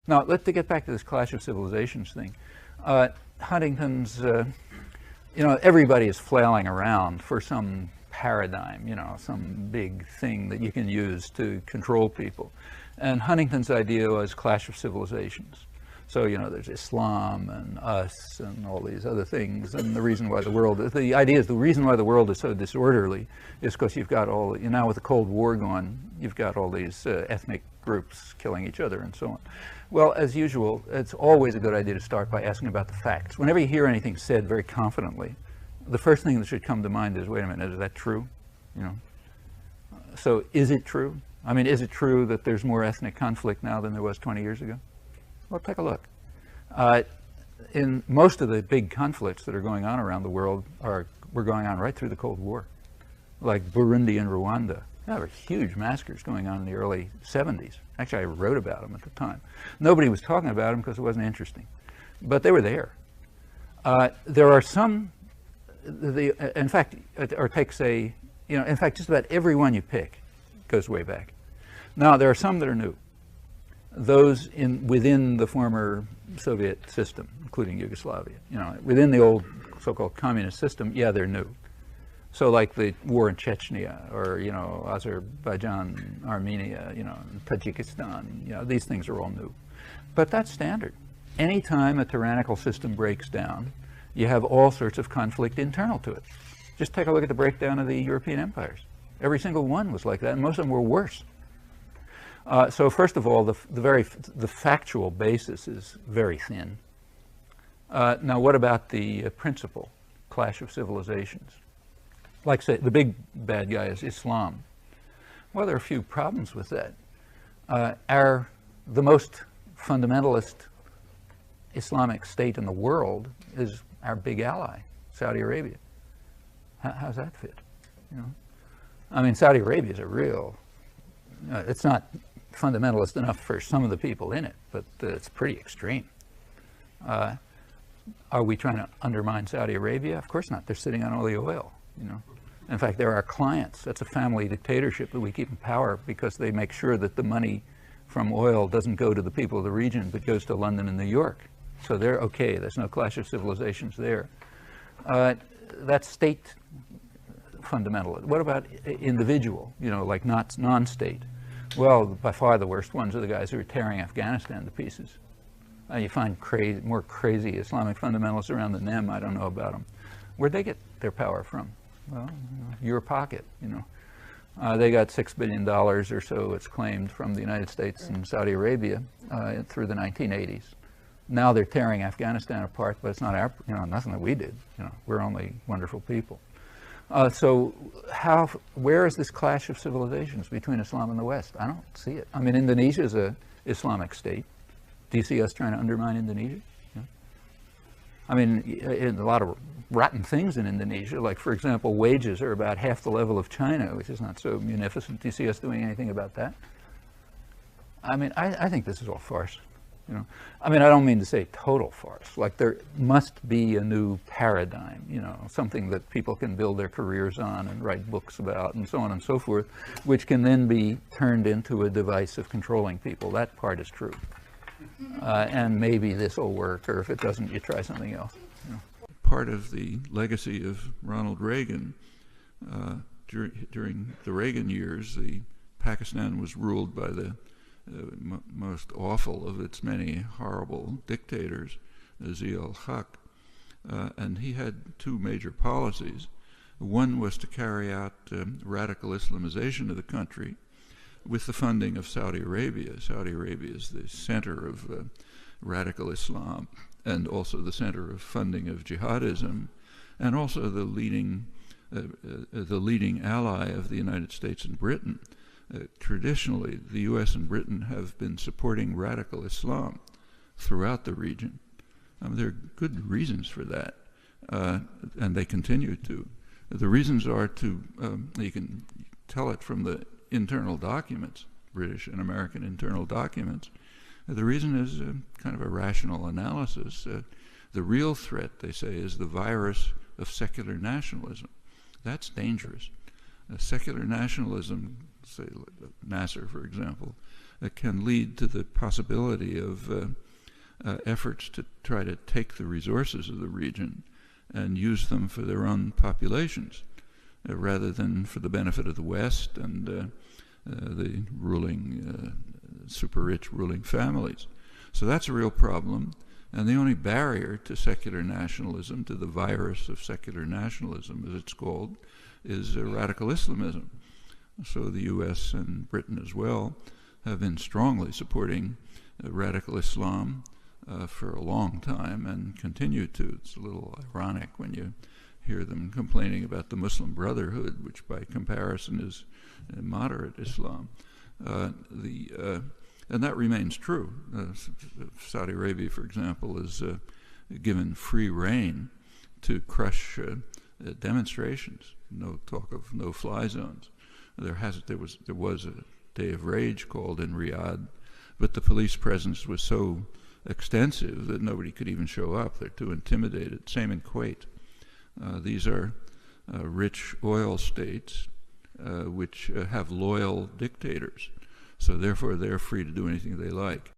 Now, to get back to this clash of civilizations thing, Huntington's, everybody is flailing around for some paradigm, some big thing that you can use to control people. And Huntington's idea was clash of civilizations. So, there's Islam and us and all these other things. And the reason why the world is so disorderly is because you've got now with the Cold War going, you've got all these ethnic groups killing each other and so on. Well, as usual, it's always a good idea to start by asking about the facts. Whenever you hear anything said very confidently, the first thing that should come to mind is, wait a minute, is that true? So is it true? I mean, is it true that there's more ethnic conflict now than there was 20 years ago? Well, take a look. In most of the big conflicts that are going on around the world were going on right through the Cold War, like Burundi and Rwanda. There were huge massacres going on in the early 70s. Actually, I wrote about them at the time. Nobody was talking about them because it wasn't interesting, but they were there. There are some, in fact, just about every one you pick goes way back. Now, there are some that are new. Those within the former Soviet system, including Yugoslavia, within the old so-called communist system, yeah, they're new. So like the war in Chechnya, or Azerbaijan, Armenia, Tajikistan, these things are all new. But that's standard. Anytime a tyrannical system breaks down, you have all sorts of conflict internal to it. Just take a look at the breakdown of the European empires. Every single one was like that, and most of them were worse. So first of all, the factual basis is very thin. Now, what about the principle, clash of civilizations? Like, say, the big bad guy is Islam. Well, there are a few problems with that. The most fundamentalist Islamic state in the world is our big ally, Saudi Arabia. How's that fit? I mean, Saudi Arabia is a real, it's not fundamentalist enough for some of the people in it, but it's pretty extreme. Are we trying to undermine Saudi Arabia? Of course not. They're sitting on all the oil, In fact, they're our clients. That's a family dictatorship that we keep in power because they make sure that the money from oil doesn't go to the people of the region, but goes to London and New York. So they're okay. There's no clash of civilizations there. That's state fundamental. What about individual, like non-state? Well, by far the worst ones are the guys who are tearing Afghanistan to pieces. You find more crazy Islamic fundamentalists around than them. I don't know about them. Where'd they get their power from? Well, your pocket, They got $6 billion or so, it's claimed, from the United States and Saudi Arabia through the 1980s. Now they're tearing Afghanistan apart, but it's not nothing that we did. We're only wonderful people. So where is this clash of civilizations between Islam and the West? I don't see it. I mean, Indonesia is an Islamic state. Do you see us trying to undermine Indonesia? I mean, a lot of rotten things in Indonesia, like, for example, wages are about half the level of China, which is not so munificent. Do you see us doing anything about that? I mean, I think this is all farce. I mean, I don't mean to say total farce. Like, there must be a new paradigm, something that people can build their careers on and write books about and so on and so forth, which can then be turned into a device of controlling people. That part is true. And maybe this will work, or if it doesn't, you try something else. Part of the legacy of Ronald Reagan, during the Reagan years, Pakistan was ruled by the most awful of its many horrible dictators, Zia-ul-Haq, and he had two major policies. One was to carry out radical Islamization of the country with the funding of Saudi Arabia. Saudi Arabia is the center of radical Islam and also the center of funding of jihadism, and also the leading ally of the United States and Britain. Traditionally, the U.S. and Britain have been supporting radical Islam throughout the region. There are good reasons for that, and they continue to. The reasons are you can tell it from the internal documents, British and American internal documents. The reason is kind of a rational analysis. The real threat, they say, is the virus of secular nationalism. That's dangerous. Secular nationalism, say Nasser, for example, can lead to the possibility of efforts to try to take the resources of the region and use them for their own populations, rather than for the benefit of the West and the ruling, super-rich ruling families. So that's a real problem. And the only barrier to secular nationalism, to the virus of secular nationalism, as it's called, is radical Islamism. So the U.S. and Britain as well have been strongly supporting radical Islam for a long time and continue to. It's a little ironic when you hear them complaining about the Muslim Brotherhood, which by comparison is moderate Islam. And that remains true. Saudi Arabia, for example, is given free rein to crush demonstrations. No talk of no-fly zones. There was a day of rage called in Riyadh, but the police presence was so extensive that nobody could even show up. They're too intimidated. Same in Kuwait. These are rich oil states which have loyal dictators. So therefore, they're free to do anything they like.